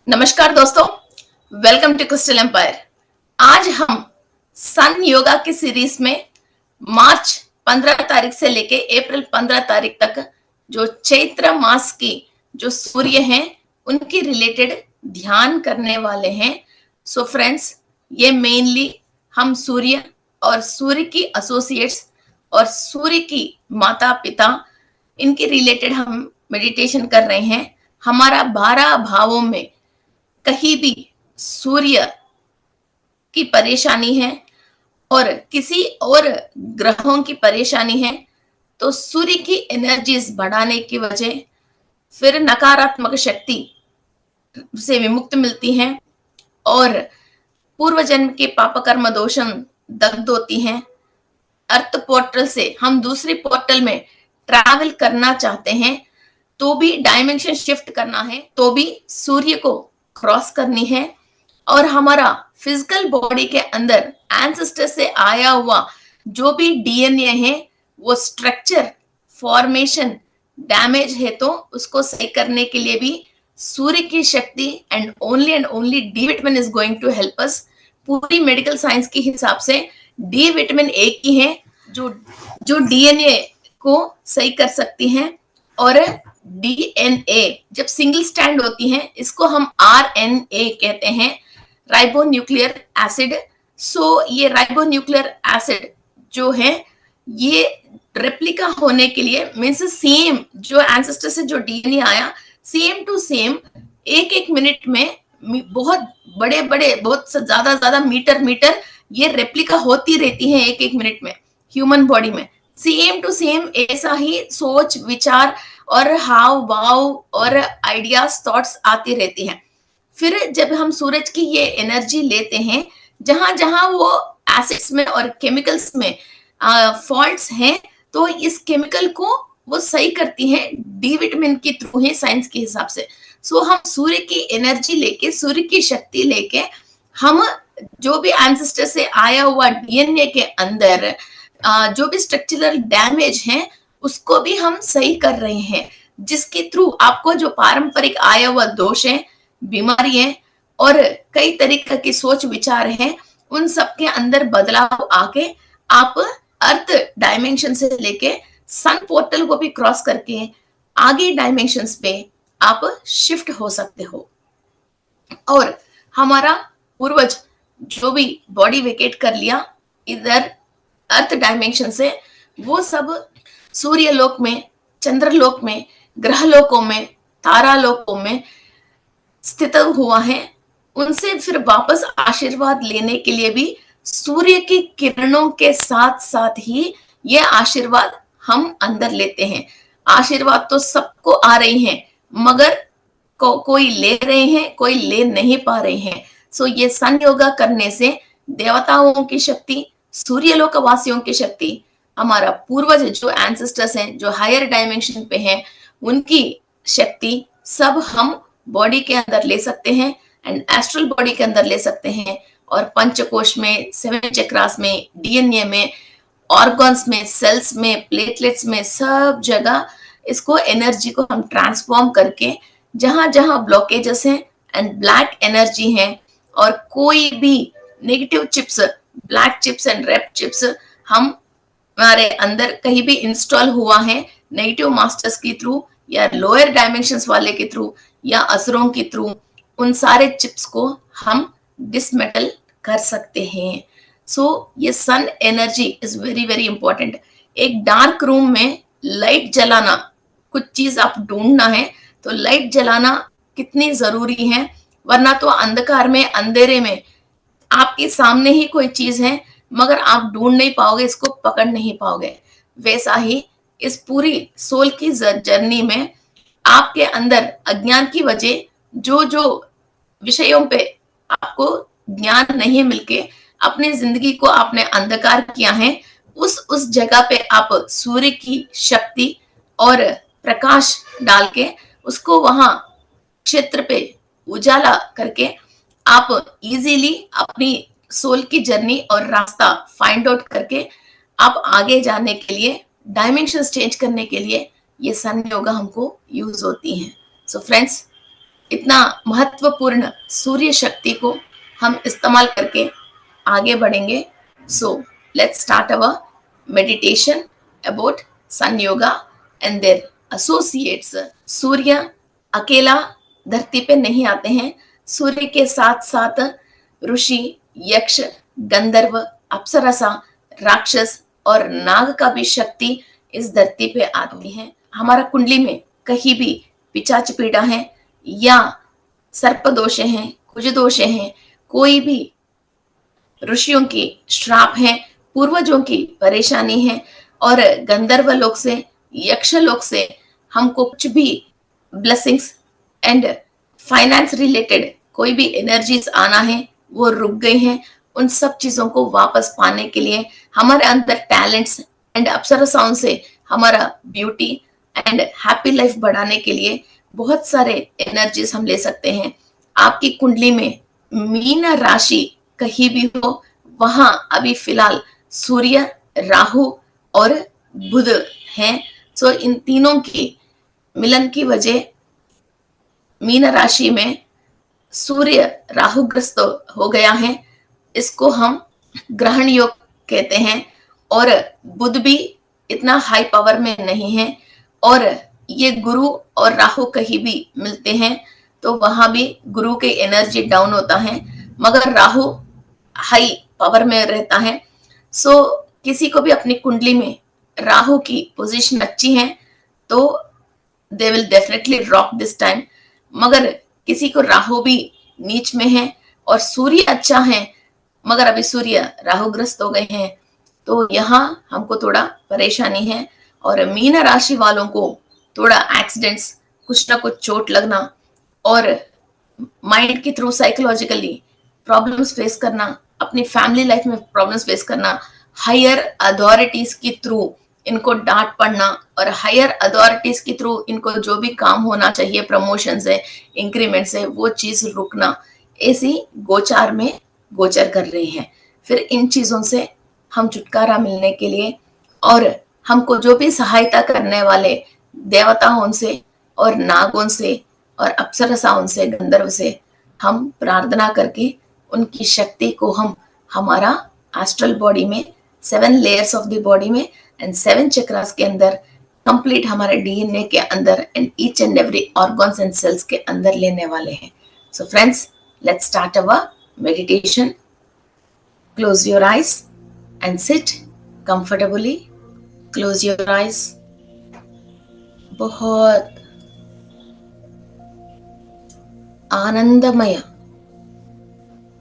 नमस्कार दोस्तों, welcome to crystal empire. आज हम सन योगा की सीरीज में मार्च 15 तारीख से लेके अप्रैल 15 तारीख तक जो चैत्र मास की जो सूर्य हैं उनकी रिलेटेड ध्यान करने वाले हैं। सो फ्रेंड्स, ये मेनली हम सूर्य और सूर्य की एसोसिएट्स और सूर्य की माता पिता इनके रिलेटेड हम मेडिटेशन कर रहे हैं। हमारा 12 भावों में कहीं भी सूर्य की परेशानी है और किसी और ग्रहों की परेशानी है तो सूर्य की एनर्जीज बढ़ाने की वजह फिर नकारात्मक शक्ति से विमुक्त मिलती हैं और पूर्व जन्म के पाप कर्म दोषं दग्ध होती हैं। अर्थ पोर्टल से हम दूसरे पोर्टल में ट्रैवल करना चाहते हैं तो भी डायमेंशन शिफ्ट करना है, तो भी सूर्य को क्रॉस करनी है और हमारा फिजिकल बॉडी के अंदर एंसेस्टर से आया हुआ जो भी डीएनए है वो स्ट्रक्चर फॉर्मेशन डैमेज है तो उसको सही करने के लिए भी सूर्य की शक्ति and only D vitamin is going to help us. पूरी मेडिकल साइंस के हिसाब से डी विटामिन एक ही है जो डीएनए को सही कर सकती है और डीएनए जब सिंगल स्टैंड होती है इसको हम आरएनए कहते हैं, राइबो न्यूक्लियर एसिड। सो ये राइबो न्यूक्लियर एसिड जो है ये रेप्लिका होने के लिए मीन्स सेम जो एंसेस्टर से जो डीएनए आया सेम टू सेम एक एक मिनट में बहुत बड़े बड़े बहुत ज्यादा मीटर ये रेप्लिका होती रहती है एक एक मिनट में ह्यूमन बॉडी में। सेम टू सेम ऐसा ही सोच विचार और हाव भाव और आइडियाज थॉट्स आती रहती हैं। फिर जब हम सूरज की ये एनर्जी लेते हैं जहां जहां वो एसिड्स में और केमिकल्स में फॉल्ट्स हैं तो इस केमिकल को वो सही करती है डी विटामिन के थ्रू है साइंस के हिसाब से। सो हम सूर्य की एनर्जी लेके सूर्य की शक्ति लेके हम जो भी एंसेस्टर से आया हुआ डीएनए के अंदर जो भी स्ट्रक्चरल डैमेज है उसको भी हम सही कर रहे हैं, जिसके थ्रू आपको जो पारंपरिक आया हुआ दोष है, बीमारी है और कई तरीके की सोच विचार है उन सब के अंदर बदलाव आके आप अर्थ डायमेंशन से लेके सन पोर्टल को भी क्रॉस करके आगे डायमेंशंस पे आप शिफ्ट हो सकते हो। और हमारा पूर्वज जो भी बॉडी वेकेट कर लिया इधर अर्थ डायमेंशन से वो सब सूर्य लोक में, चंद्रलोक में, ग्रह लोकों में, तारा लोकों में स्थित हुआ है। उनसे फिर वापस आशीर्वाद लेने के लिए भी सूर्य की किरणों के साथ साथ ही ये आशीर्वाद हम अंदर लेते हैं। आशीर्वाद तो सबको आ रही हैं मगर कोई ले रहे हैं कोई ले नहीं पा रहे हैं। सो ये सन योगा करने से देवताओं की शक्ति, सूर्यलोक वासियों की शक्ति, हमारा पूर्वज जो एंसेस्टर्स हैं जो हायर डायमेंशन पे हैं उनकी शक्ति सब हम बॉडी के अंदर ले सकते हैं एंड एस्ट्रल बॉडी के अंदर ले सकते हैं और पंचकोश में, 7 चक्रास में, डीएनए में, ऑर्गन्स में, सेल्स में, प्लेटलेट्स में, सब जगह इसको एनर्जी को हम ट्रांसफॉर्म करके जहां जहां ब्लॉकेजेस हैं एंड ब्लैक एनर्जी है और कोई भी negative chips, black chips and red chips हमारे अंदर कहीं भी इंस्टॉल हुआ है नेगेटिव मास्टर्स के थ्रू या लोअर डायमेंशंस वाले के थ्रू या असुरों के थ्रू, उन सारे चिप्स को हम डिसमेटल कर सकते हैं। सो ये sun energy is very important. एक डार्क रूम में लाइट जलाना, कुछ चीज आप ढूंढना है तो लाइट जलाना कितनी जरूरी है, वरना तो अंधकार में, अंधेरे में आपके सामने ही कोई चीज है मगर आप ढूंढ नहीं पाओगे, इसको पकड़ नहीं पाओगे। वैसा ही इस पूरी सोल की जर्नी में आपके अंदर अज्ञान की वजह जो विषयों पे आपको ज्ञान नहीं मिलके अपनी जिंदगी को आपने अंधकार किया है, उस जगह पे आप सूर्य की शक्ति और प्रकाश डाल के उसको वहां क्षेत्र पे उजाला करके आप इजीली अपनी सोल की जर्नी और रास्ता फाइंड आउट करके आप आगे जाने के लिए, डायमेंशन चेंज करने के लिए ये सन योगा हमको यूज होती हैं। सो फ्रेंड्स, इतना महत्वपूर्ण सूर्य शक्ति को हम इस्तेमाल करके आगे बढ़ेंगे. So let's start our meditation about sun yoga and their associates. सूर्य अकेला धरती पे नहीं आते हैं. सूर्य के साथ साथ ऋषि, यक्ष, गंधर्व, अप्सरसा, राक्षस और नाग का भी शक्ति इस धरती पे आती है. हमारा कुंडली में कहीं भी पिचाच पीड़ा है या सर्प दोष हैं, कुज दोष हैं, कोई भी ऋषियों की श्राप है, पूर्वजों की परेशानी है और गंधर्व लोक से, यक्ष लोक से हमको कुछ भी ब्लेसिंग्स एंड फाइनेंस रिलेटेड कोई भी एनर्जीज आना है, वो रुक गई हैं. उन सब चीजों को वापस पाने के लिए हमारे अंदर टैलेंट्स एंड अप्सरसाओं से हमारा ब्यूटी एंड हैप्पी लाइफ बढ़ाने के लिए बहुत सारे एनर्जीज हम ले सकते हैं. आपकी कुंडली में मीन राशि कहीं भी हो, वहां अभी फिलहाल सूर्य, राहु और बुध हैं. सो इन तीनों की मिलन की वजह मीन राशि में सूर्य राहुग्रस्त हो गया है. इसको हम ग्रहण योग कहते हैं. और बुध भी इतना हाई पावर में नहीं है और ये गुरु और राहु कहीं भी मिलते हैं तो वहां भी गुरु के एनर्जी डाउन होता है, मगर राहु हाई पावर में रहता है. सो किसी को भी अपनी कुंडली में राहु की पोजीशन अच्छी है तो they will definitely rock this time. मगर किसी को राहु भी नीच में है और सूर्य अच्छा है मगर अभी सूर्य राहुग्रस्त हो गए हैं तो यहाँ हमको थोड़ा परेशानी है. और मीन राशि वालों को थोड़ा एक्सीडेंट्स, कुछ ना कुछ चोट लगना और माइंड के थ्रू साइकोलॉजिकली प्रॉब्लम्स फेस करना, अपनी फैमिली लाइफ में प्रॉब्लम्स फेस करना, हायर अथॉरिटीज के थ्रू इनको डांट पड़ना और हायर अथॉरिटीज के थ्रू इनको जो भी काम होना चाहिए, प्रमोशन से, इंक्रीमेंट से, वो चीज रुकना, ऐसी गोचार में गोचर कर रही है. फिर इन चीजों से हम छुटकारा मिलने के लिए और हमको जो भी सहायता करने वाले देवताओं से और नागों से और अप्सरसाओं से, गंधर्व से हम प्रार्थना करके उनकी शक्ति को हम हमारा एस्ट्रल बॉडी में, 7 लेयर्स ऑफ द बॉडी में एंड 7 चक्रास के अंदर, कंप्लीट हमारे डीएनए के अंदर and each and every organs and cells के अंदर लेने वाले हैं. So friends, let's start our meditation. Close your eyes and sit comfortably. Close your eyes. बहुत आनंदमय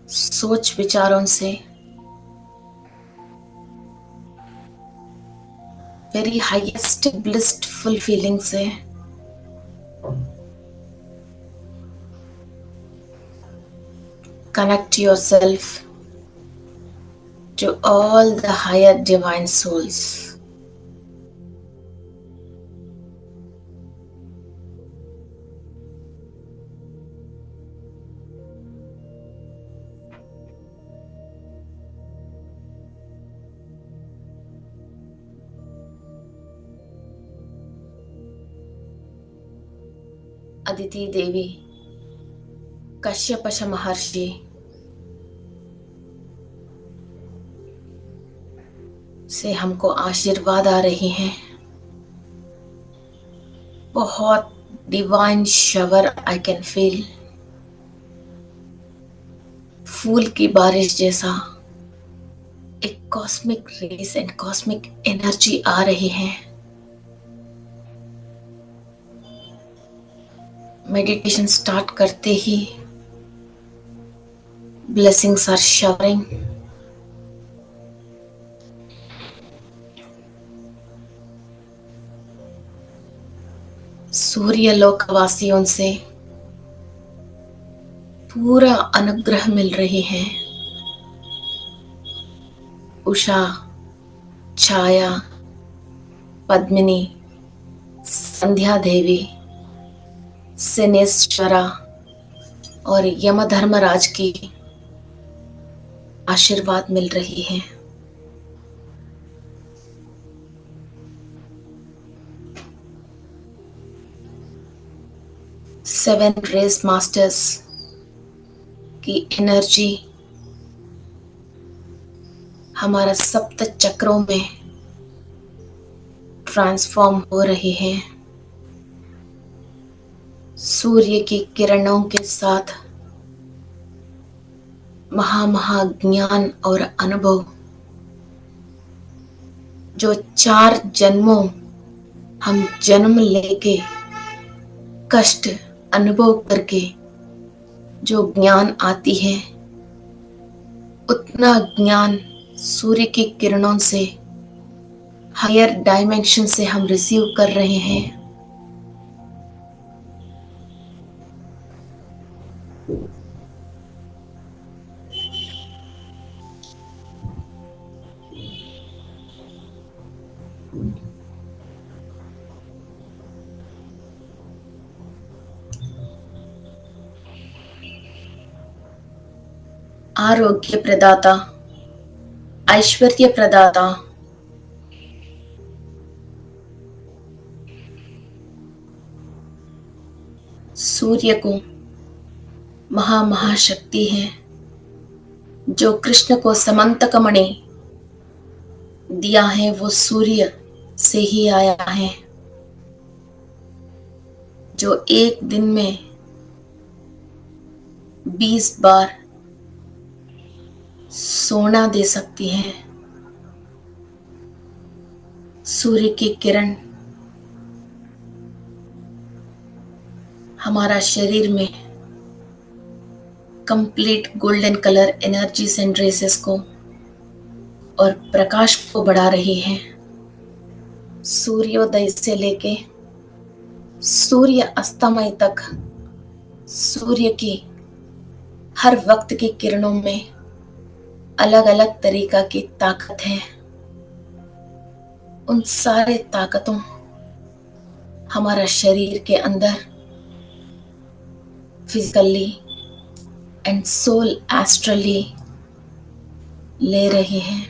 सोच विचारों से, very highest blissful feeling से connect yourself to all the higher divine souls. Aditi देवी, कश्यपश महर्षि से हमको आशीर्वाद आ रही हैं. बहुत divine shower I can feel. फूल की बारिश जैसा एक cosmic rays and cosmic energy आ रही है. मेडिटेशन स्टार्ट करते ही ब्लेसिंग्स आर शावरिंग. सूर्य लोकवासियों से पूरा अनुग्रह मिल रही है. उषा, छाया, पद्मिनी, संध्या देवी, शनेश्वरा और यमधर्मराज की आशीर्वाद मिल रही है. सेवन रेस मास्टर्स की एनर्जी हमारा सप्त चक्रों में ट्रांसफॉर्म हो रही है। सूर्य की किरणों के साथ महाज्ञान और अनुभव जो 4 जन्मों हम जन्म लेके कष्ट अनुभव करके जो ज्ञान आती है, उतना ज्ञान सूर्य की किरणों से हायर डायमेंशन से हम रिसीव कर रहे हैं। आरोग्य प्रदाता, ऐश्वर्य प्रदाता, सूर्य को महाशक्ति है जो कृष्ण को समंतक मणि दिया है, वो सूर्य से ही आया है, जो एक दिन में 20 बार सोना दे सकती है। सूर्य की किरण हमारा शरीर में complete golden colour energies and rays को और प्रकाश को बढ़ा रही है। सूर्योदय से लेके सूर्य अस्तमय तक सूर्य की हर वक्त की किरणों में अलग अलग तरीका की ताकत है। उन सारे ताकतों हमारा शरीर के अंदर फिजिकली एंड सोल एस्ट्रली ले रहे हैं।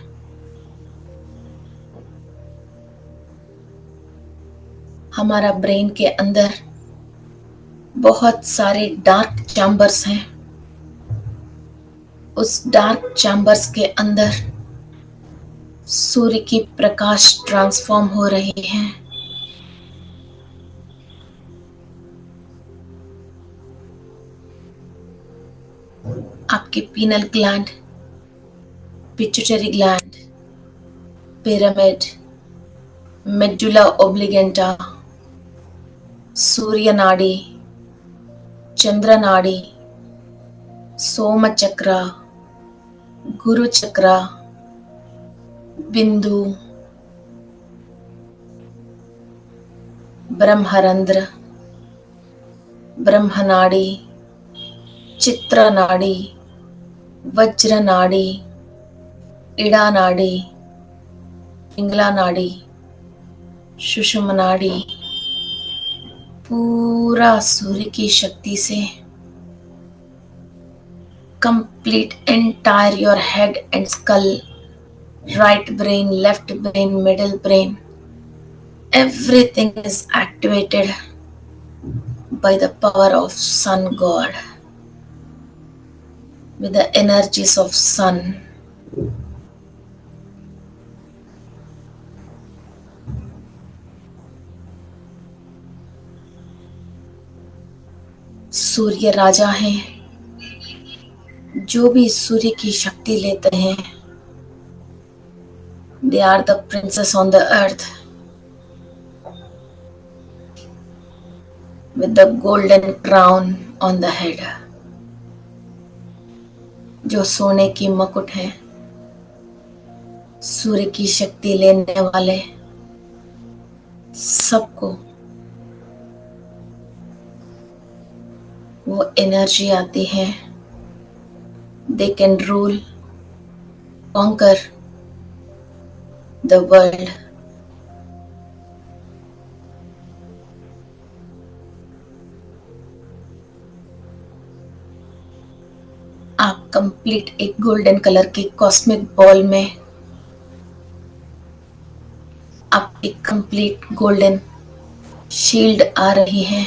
हमारा ब्रेन के अंदर बहुत सारे डार्क चैम्बर्स हैं। उस डार्क चैम्बर्स के अंदर सूर्य की प्रकाश ट्रांसफॉर्म हो रही है। आपके pineal gland, pituitary gland, pyramid, medulla oblongata, सूर्य नाड़ी, चंद्र नाड़ी, सोम चक्र, गुरु चक्र, बिंदु, ब्रह्मरंध्र, ब्रह्मनाड़ी, चित्र नाड़ी, वज्र नाड़ी, इड़ा नाड़ी, पिंगला नाड़ी, सुषुम्ना नाड़ी पूरा सूर्य की शक्ति से complete entire your head and skull, right brain, left brain, middle brain, everything is activated by the power of sun god, with the energies of sun. सूर्य राजा हैं। जो भी सूर्य की शक्ति लेते हैं, they are the princess on the earth with the golden crown on the head. जो सोने की मुकुट है, सूर्य की शक्ति लेने वाले सबको वो एनर्जी आती है। They can rule, conquer the world. आप कंप्लीट एक गोल्डन कलर के कॉस्मिक बॉल में आप एक कंप्लीट गोल्डन शील्ड आ रही है।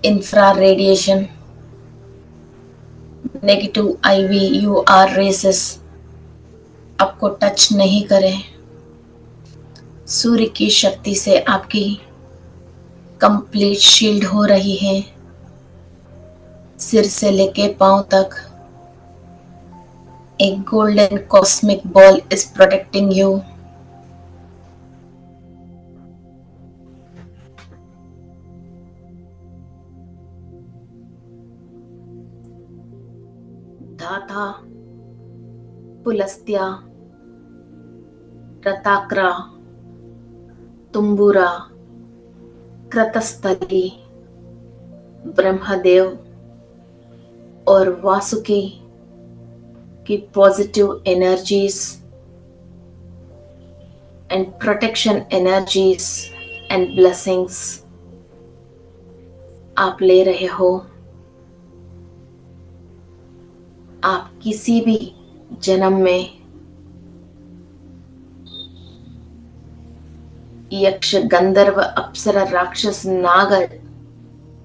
इंफ्रा रेडिएशन, नेगेटिव आईवी यूआर रेसेस आपको टच नहीं करें। सूर्य की शक्ति से आपकी कंप्लीट शील्ड हो रही है। सिर से लेके पांव तक एक golden cosmic ball is protecting you. धाता, पुलस्त्या, रताक्रा, तुम्बुरा, क्रतस्थली, ब्रह्मदेव और वासुकी की positive energies and protection energies and blessings आप ले रहे हो। आप किसी भी जन्म में यक्ष, गंधर्व, अप्सरा, राक्षस, नागर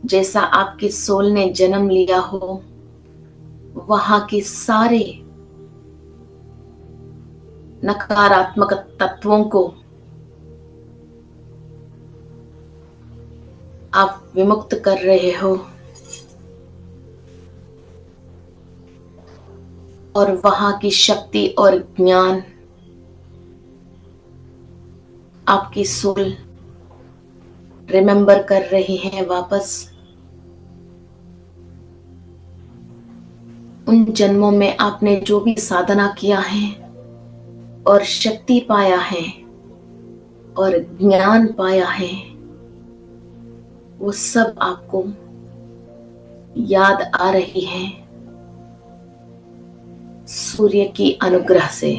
जैसा आपकी सोल ने जन्म लिया हो, वहां के सारे नकारात्मक तत्वों को आप विमुक्त कर रहे हो और वहां की शक्ति और ज्ञान आपकी सोल रिमेंबर कर रही है वापस। उन जन्मों में आपने जो भी साधना किया है और शक्ति पाया है और ज्ञान पाया है, वो सब आपको याद आ रही है सूर्य की अनुग्रह से।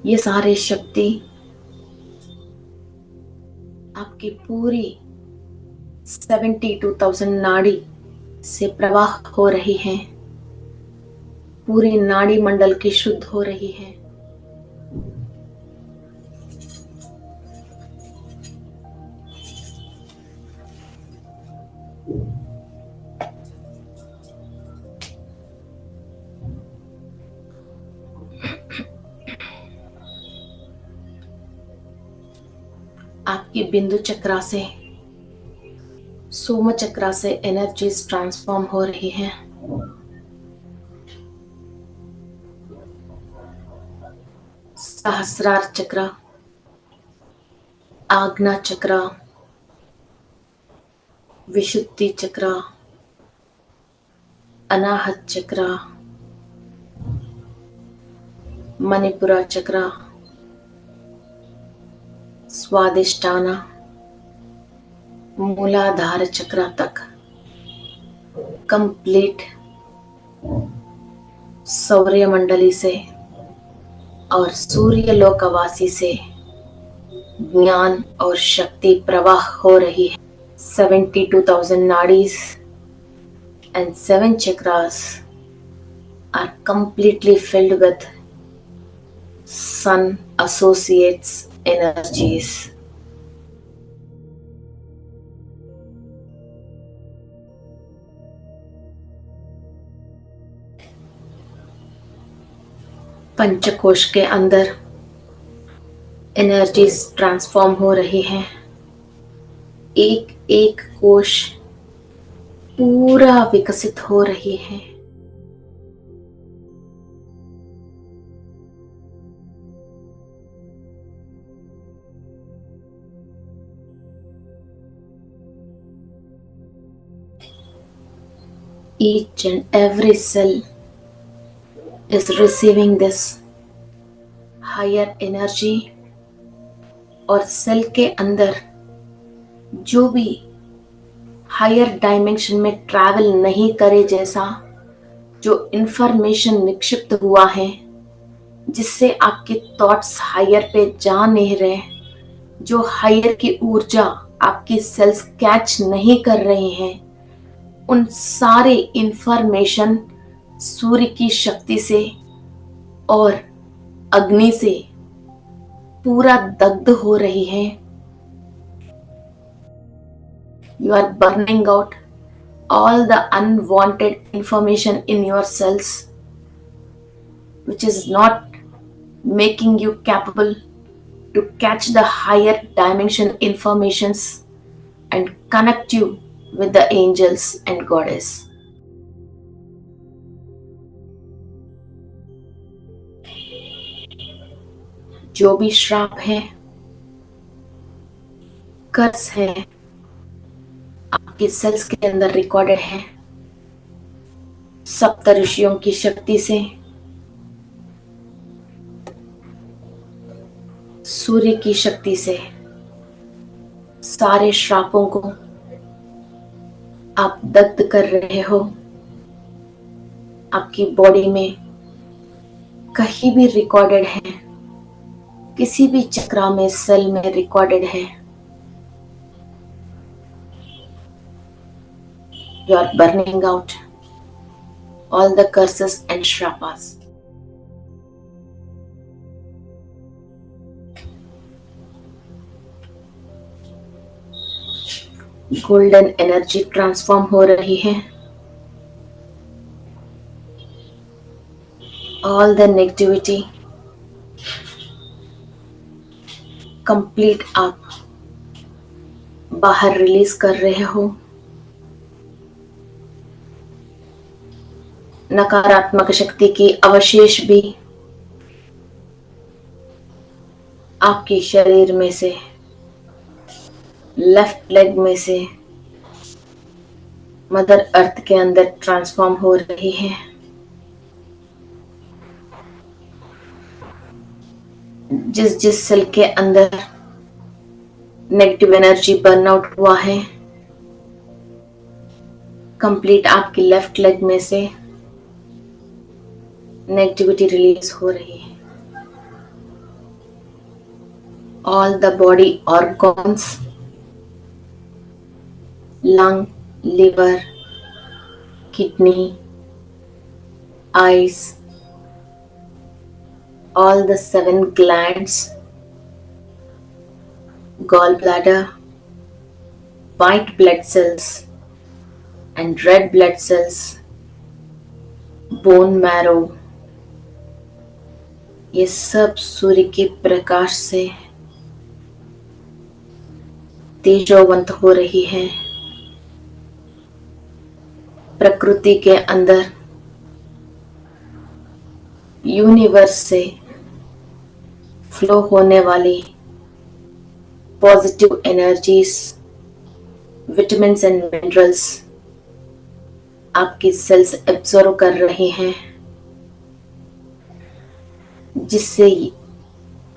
ये सारे शक्ति आपकी पूरी 72,000 नाड़ी से प्रवाह हो रही है। पूरी नाड़ी मंडल की शुद्ध हो रही है। आपकी बिंदु चक्रा से, सोम चक्रा से एनर्जीज ट्रांसफॉर्म हो रही है। सहस्रार चक्र, आज्ञा चक्र, विशुद्धि चक्र, अनाहत चक्र, मणिपुरा चक्र, स्वादिष्टाना, मूलाधार चक्र तक कंप्लीट सौर्य मंडली से और सूर्य लोकवासी से ज्ञान और शक्ति प्रवाह हो रही है। 72,000 nadis and 7 chakras are completely filled with sun associates energies. पंचकोश के अंदर एनर्जीज ट्रांसफॉर्म हो रही हैं। एक एक कोश पूरा विकसित हो रही है। Each and every cell is receiving this higher energy और सेल के अंदर जो भी हायर डायमेंशन में ट्रैवल नहीं करे जैसा जो इंफॉर्मेशन निक्षिप्त हुआ है, जिससे आपके थॉट्स हायर पे जा नहीं रहे, जो हायर की ऊर्जा आपकी सेल्स कैच नहीं कर रही हैं, उन सारे इंफॉर्मेशन सूर्य की शक्ति से और अग्नि से पूरा दग्ध हो रही है। You are burning out all the unwanted information in your cells, which is not making you capable to catch the higher dimension informations and connect you with the angels and goddess. जो भी श्राप है, कर्स है, आपके sales के अंदर recorded है, सप्त ऋषियों की शक्ति से, सूर्य की शक्ति से सारे श्रापों को आप दग्ध कर रहे हो। आपकी बॉडी में कहीं भी रिकॉर्डेड है, किसी भी चक्रा में, सेल में रिकॉर्डेड है। You are burning out all the curses and shrapas. Golden energy transform हो रही है। ऑल द नेगेटिविटी कंप्लीट आप बाहर रिलीज कर रहे हो। नकारात्मक शक्ति की अवशेष भी आपके शरीर में से, लेफ्ट लेग में से मदर अर्थ के अंदर ट्रांसफॉर्म हो रही है। जिस जिस सेल के अंदर नेगेटिव एनर्जी बर्नआउट हुआ है, कंप्लीट आपकी लेफ्ट लेग में से नेगेटिविटी रिलीज हो रही है। All the body organs, lung, liver, kidney, eyes, all the 7 glands, gallbladder, white blood cells and red blood cells, bone marrow, ये सब सूर्य के प्रकाश से तेजोवंत हो रही है। प्रकृति के अंदर, यूनिवर्स से फ्लो होने वाली positive energies, vitamins and minerals आपकी सेल्स एब्जॉर्ब कर रहे हैं, जिससे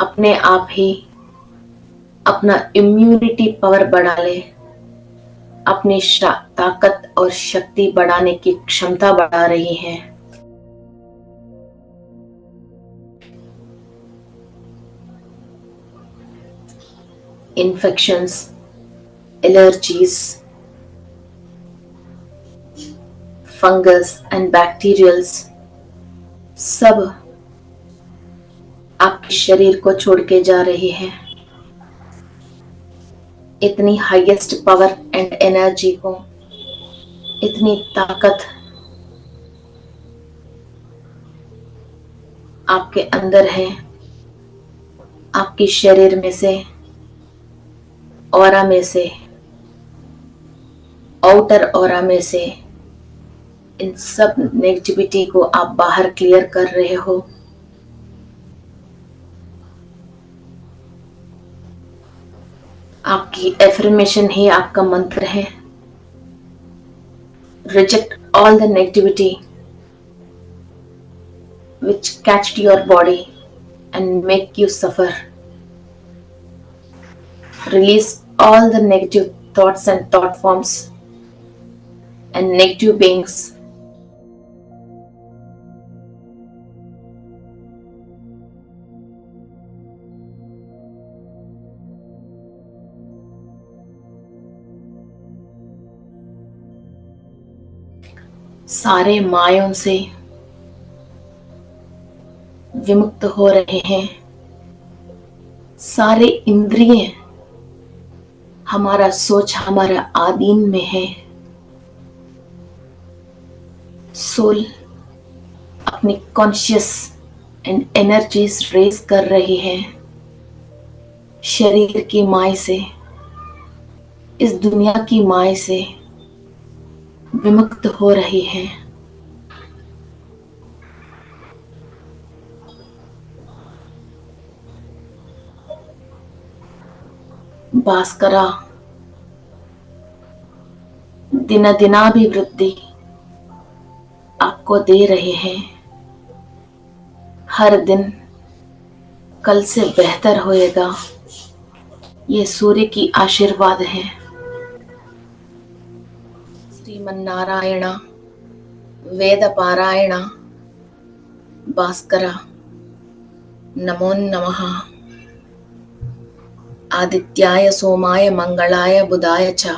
अपने आप ही अपना इम्यूनिटी पावर बढ़ा ले, अपनी ताकत और शक्ति बढ़ाने की क्षमता बढ़ा रही है। Infections, allergies, fungus and bacterials सब आपके शरीर को छोड़ के जा रही है। इतनी हाईएस्ट पावर एंड एनर्जी को, इतनी ताकत आपके अंदर है। आपके शरीर में से, ऑरा में से, आउटर ऑरा में से इन सब नेगेटिविटी को आप बाहर क्लियर कर रहे हो। आपकी एफर्मेशन ही आपका मंत्र है। Reject all the negativity which catched your body and make you suffer. Release all the negative thoughts and thought forms and negative beings. सारे मायों से विमुक्त हो रहे हैं। सारे इंद्रिय, हमारा सोच हमारा आधीन में है। सोल अपनी कॉन्शियस एंड एनर्जीज रेज कर रही है शरीर की माय से, इस दुनिया की माय से विमुक्त हो रही है। भास्करा दिनाभिवृद्धि आपको दे रहे हैं। हर दिन कल से बेहतर होएगा, ये सूर्य की आशीर्वाद है। श्रीमन्नारायण वेद पारायण भास्कर नमो नमः। आदित्याय सोमाय मंगलाय बुधाय च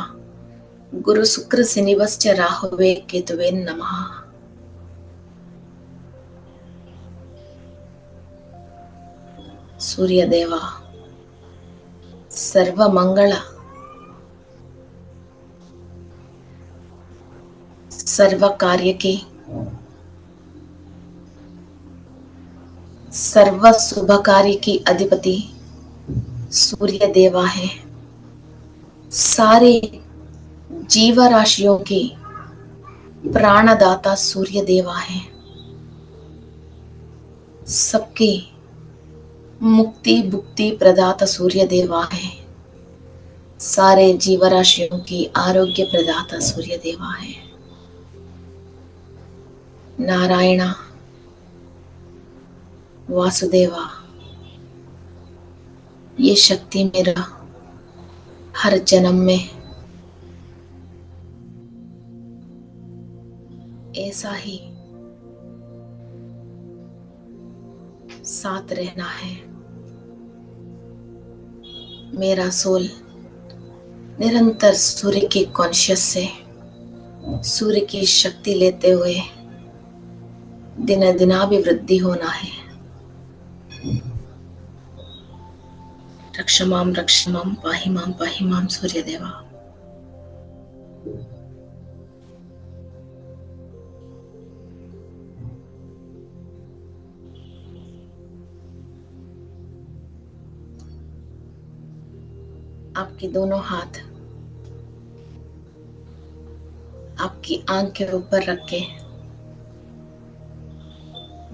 गुरु शुक्र शनिवश्च राहुवे केतवे नमः। सूर्यदेवा सर्व मंगल सर्व कार्य की सर्व शुभ कार्य की अधिपति सूर्य देवा है। सारे जीव राशियों की प्राणदाता सूर्य देवा है। सबकी मुक्ति भुक्ति प्रदाता सूर्य देवा है। सारे जीव राशियों की आरोग्य प्रदाता सूर्य देवा है। नारायण वासुदेवा, ये शक्ति मेरा हर जन्म में ऐसा ही साथ रहना है। मेरा सोल निरंतर सूर्य की कॉन्शियस से सूर्य की शक्ति लेते हुए दिनाभिवृद्धि होना है। रक्ष माम पाहि माम सूर्यदेवा। आपके दोनों हाथ आपकी आंख के ऊपर रख के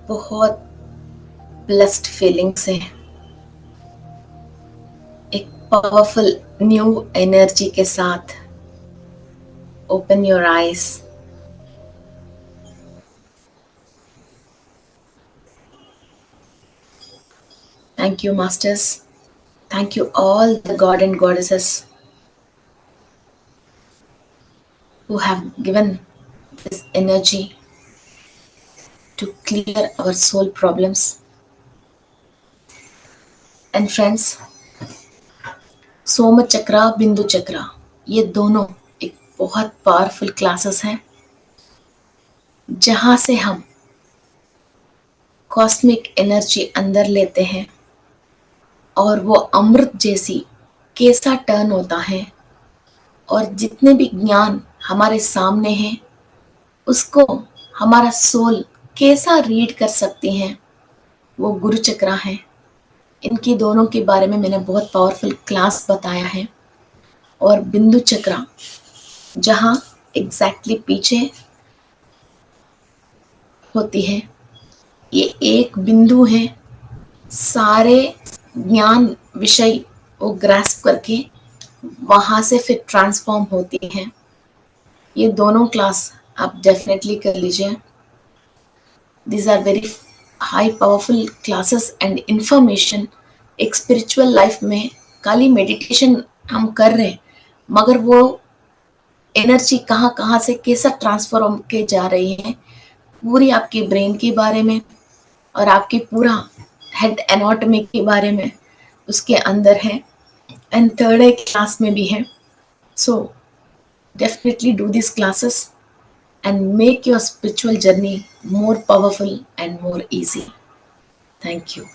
बहुत ब्लेस्ड फीलिंग से एक पावरफुल न्यू एनर्जी के साथ open your eyes. Thank you masters, thank you all the god and goddesses who have given this energy to clear our soul problems. And friends, सोम चक्रा बिंदु चक्रा ये दोनों एक बहुत पावरफुल क्लासेस हैं जहां से हम कॉस्मिक एनर्जी अंदर लेते हैं और वो अमृत जैसी कैसा टर्न होता है, और जितने भी ज्ञान हमारे सामने हैं उसको हमारा सोल कैसा रीड कर सकती हैं, वो गुरु चक्रा है। इनकी दोनों के बारे में मैंने बहुत पावरफुल क्लास बताया है। और बिंदु चक्रा जहाँ एग्जैक्टली पीछे होती है, ये एक बिंदु है, सारे ज्ञान विषय वो ग्रास्प करके वहां से फिर ट्रांसफॉर्म होती हैं। ये दोनों क्लास आप डेफिनेटली कर लीजिए। These are very high powerful classes and information. एक स्पिरिचुअल लाइफ में खाली मेडिटेशन हम कर रहे हैं, मगर वो एनर्जी कहाँ कहाँ से कैसा ट्रांसफॉर्म के जा रही है, पूरी आपके ब्रेन के बारे में और आपकी पूरा हेड एनाटॉमी के बारे में उसके अंदर है। एंड थर्ड क्लास में भी है। So definitely do this classes and make your spiritual journey more powerful and more easy. Thank you.